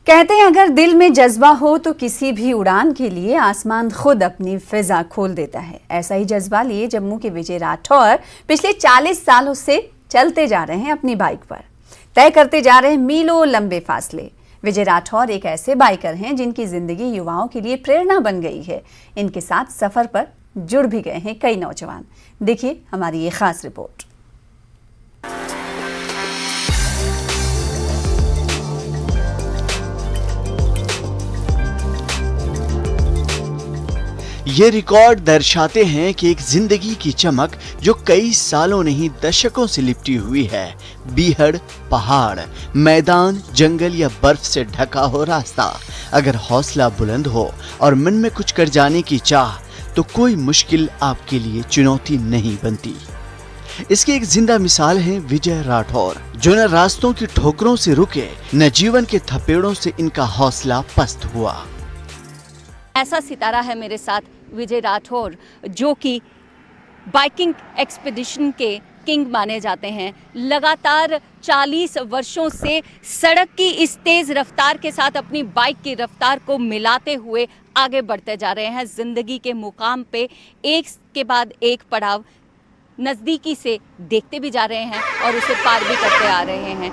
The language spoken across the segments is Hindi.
कहते हैं अगर दिल में जज्बा हो तो किसी भी उड़ान के लिए आसमान खुद अपनी फिजा खोल देता है। ऐसा ही जज्बा लिए जम्मू के विजय राठौर पिछले 40 सालों से चलते जा रहे हैं अपनी बाइक पर, तय करते जा रहे हैं मीलों लंबे फासले। विजय राठौर एक ऐसे बाइकर हैं जिनकी जिंदगी युवाओं के लिए प्रेरणा बन गई है। इनके साथ सफर पर जुड़ भी गए हैं कई नौजवान। देखिए हमारी ये खास रिपोर्ट। ये रिकॉर्ड दर्शाते हैं कि एक जिंदगी की चमक जो कई सालों नहीं दशकों से लिपटी हुई है। बीहड़, पहाड़, मैदान, जंगल या बर्फ से ढका हो रास्ता, अगर हौसला बुलंद हो और मन में कुछ कर जाने की चाह तो कोई मुश्किल आपके लिए चुनौती नहीं बनती। इसकी एक जिंदा मिसाल है विजय राठौर, जो न रास्तों की ठोकरों से रुके न जीवन के थपेड़ों से इनका हौसला पस्त हुआ। ऐसा सितारा है मेरे साथ विजय राठौर, जो कि बाइकिंग एक्सपीडिशन के किंग माने जाते हैं। लगातार 40 वर्षों से सड़क की इस तेज रफ्तार के साथ अपनी बाइक की रफ्तार को मिलाते हुए आगे बढ़ते जा रहे हैं। जिंदगी के मुकाम पे एक के बाद एक पड़ाव नज़दीकी से देखते भी जा रहे हैं और उसे पार भी करते आ रहे हैं।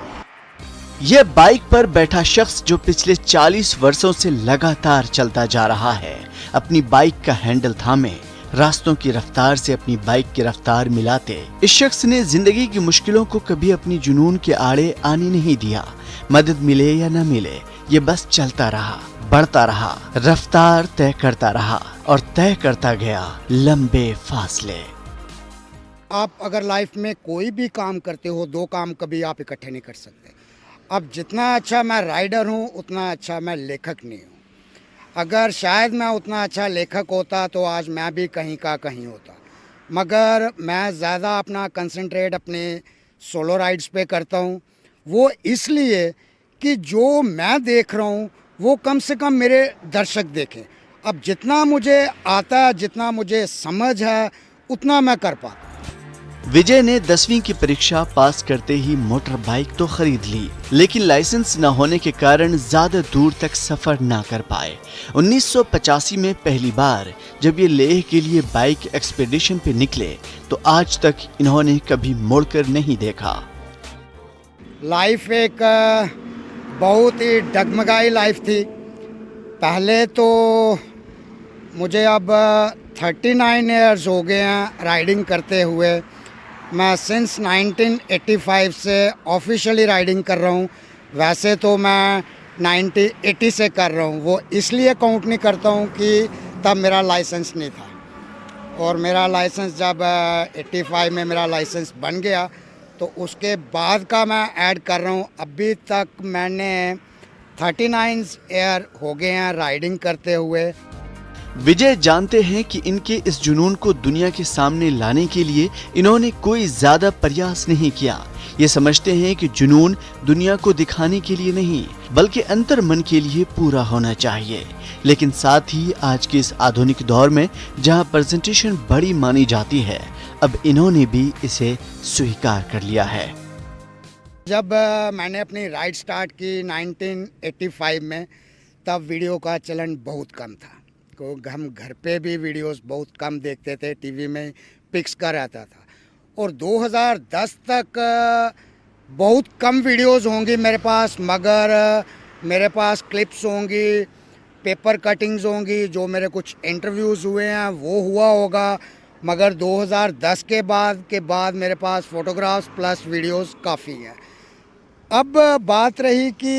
यह बाइक पर बैठा शख्स जो पिछले 40 वर्षों से लगातार चलता जा रहा है, अपनी बाइक का हैंडल थामे रास्तों की रफ्तार से अपनी बाइक की रफ्तार मिलाते, इस शख्स ने जिंदगी की मुश्किलों को कभी अपनी जुनून के आड़े आने नहीं दिया। मदद मिले या न मिले, ये बस चलता रहा, बढ़ता रहा, रफ्तार तय करता रहा और तय करता गया लंबे फासले। आप अगर लाइफ में कोई भी काम करते हो, दो काम कभी आप इकट्ठे नहीं कर सकते। अब जितना अच्छा मैं राइडर हूँ उतना अच्छा मैं लेखक नहीं हूँ। अगर शायद मैं उतना अच्छा लेखक होता तो आज मैं भी कहीं का कहीं होता, मगर मैं ज़्यादा अपना कंसंट्रेट अपने सोलो राइड्स पे करता हूँ। वो इसलिए कि जो मैं देख रहा हूँ वो कम से कम मेरे दर्शक देखें। अब जितना मुझे आता है, जितना मुझे समझ है, उतना मैं कर पाता। विजय ने 10वीं की परीक्षा पास करते ही मोटर बाइक तो खरीद ली, लेकिन लाइसेंस न होने के कारण ज्यादा दूर तक सफर ना कर पाए। 1985 में पहली बार जब ये लेह के लिए बाइक एक्सपीडिशन पे निकले तो आज तक इन्होंने कभी मुड़कर नहीं देखा। लाइफ एक बहुत ही डगमगाई लाइफ थी। पहले तो मुझे अब 39 ईयर्स हो गए हैं राइडिंग करते हुए। मैं सिंस 1985 से ऑफिशियली राइडिंग कर रहा हूँ। वैसे तो मैं 1980 से कर रहा हूँ। वो इसलिए काउंट नहीं करता हूँ कि तब मेरा लाइसेंस नहीं था, और मेरा लाइसेंस जब 85 में मेरा लाइसेंस बन गया तो उसके बाद का मैं ऐड कर रहा हूँ। अभी तक मैंने 39 ईयर हो गए हैं राइडिंग करते हुए। विजय जानते हैं कि इनके इस जुनून को दुनिया के सामने लाने के लिए इन्होंने कोई ज्यादा प्रयास नहीं किया। ये समझते हैं कि जुनून दुनिया को दिखाने के लिए नहीं बल्कि अंतर मन के लिए पूरा होना चाहिए। लेकिन साथ ही आज के इस आधुनिक दौर में जहां प्रेजेंटेशन बड़ी मानी जाती है, अब इन्होंने भी इसे स्वीकार कर लिया है। जब मैंने अपनी राइड स्टार्ट की 1985 में, तब वीडियो का चलन बहुत कम था। को हम घर पे भी वीडियोस बहुत कम देखते थे, टीवी में पिक्स का रहता था। और 2010 तक बहुत कम वीडियोस होंगी मेरे पास, मगर मेरे पास क्लिप्स होंगी, पेपर कटिंग्स होंगी, जो मेरे कुछ इंटरव्यूज़ हुए हैं वो हुआ होगा। मगर 2010 के बाद मेरे पास फ़ोटोग्राफ्स प्लस वीडियोस काफ़ी हैं। अब बात रही कि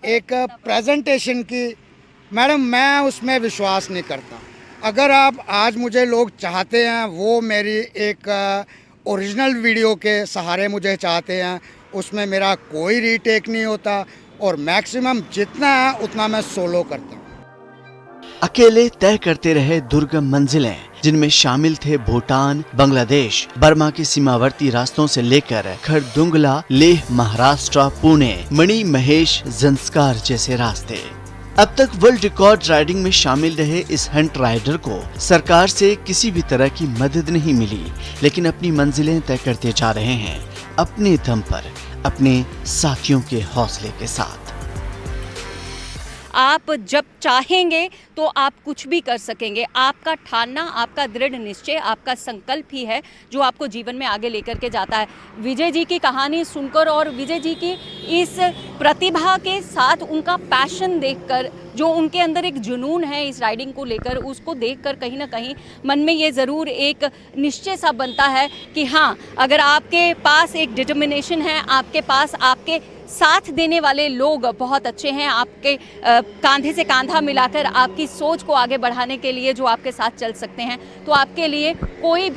एक प्रेजेंटेशन की, मैडम मैं उसमें विश्वास नहीं करता। अगर आप आज मुझे लोग चाहते हैं, वो मेरी एक ओरिजिनल वीडियो के सहारे मुझे चाहते हैं, उसमें मेरा कोई रीटेक नहीं होता और मैक्सिमम जितना है उतना मैं सोलो करता हूँ। अकेले तय करते रहे दुर्गम मंजिलें, जिनमें शामिल थे भूटान, बांग्लादेश, बर्मा के सीमावर्ती रास्तों से लेकर खरदुंगला, लेह, महाराष्ट्र, पुणे, मणि महेश, जंस्कार जैसे रास्ते। अब तक वर्ल्ड रिकॉर्ड राइडिंग में शामिल रहे इस हंट राइडर को सरकार से किसी भी तरह की मदद नहीं मिली, लेकिन अपनी मंजिलें तय करते जा रहे हैं अपने दम पर, अपने साथियों के हौसले के साथ। आप जब चाहेंगे तो आप कुछ भी कर सकेंगे। आपका ठानना, आपका दृढ़ निश्चय, आपका संकल्प ही है जो आपको जीवन में आगे लेकर के जाता है। विजय जी की कहानी सुनकर और विजय जी की इस प्रतिभा के साथ उनका पैशन देखकर, जो उनके अंदर एक जुनून है इस राइडिंग को लेकर, उसको देखकर कहीं ना कहीं मन में ये ज़रूर एक निश्चय सा बनता है कि हाँ, अगर आपके पास एक डिटर्मिनेशन है, आपके पास आपके साथ देने वाले लोग बहुत अच्छे हैं, आपके कंधे से कंधा मिलाकर आपकी सोच को आगे बढ़ाने के लिए जो आपके साथ चल सकते हैं, तो आपके लिए कोई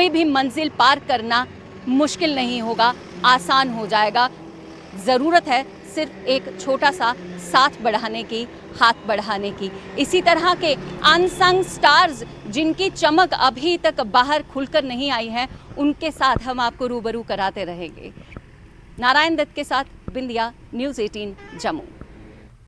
भी मंजिल पार करना मुश्किल नहीं होगा, आसान हो जाएगा। ज़रूरत है सिर्फ एक छोटा सा साथ बढ़ाने की, हाथ बढ़ाने की। इसी तरह के अनसंग स्टार्स जिनकी चमक अभी तक बाहर खुलकर नहीं आई है, उनके साथ हम आपको रूबरू कराते रहेंगे। नारायण दत्त के साथ बिंदिया, न्यूज़ 18 जम्मू।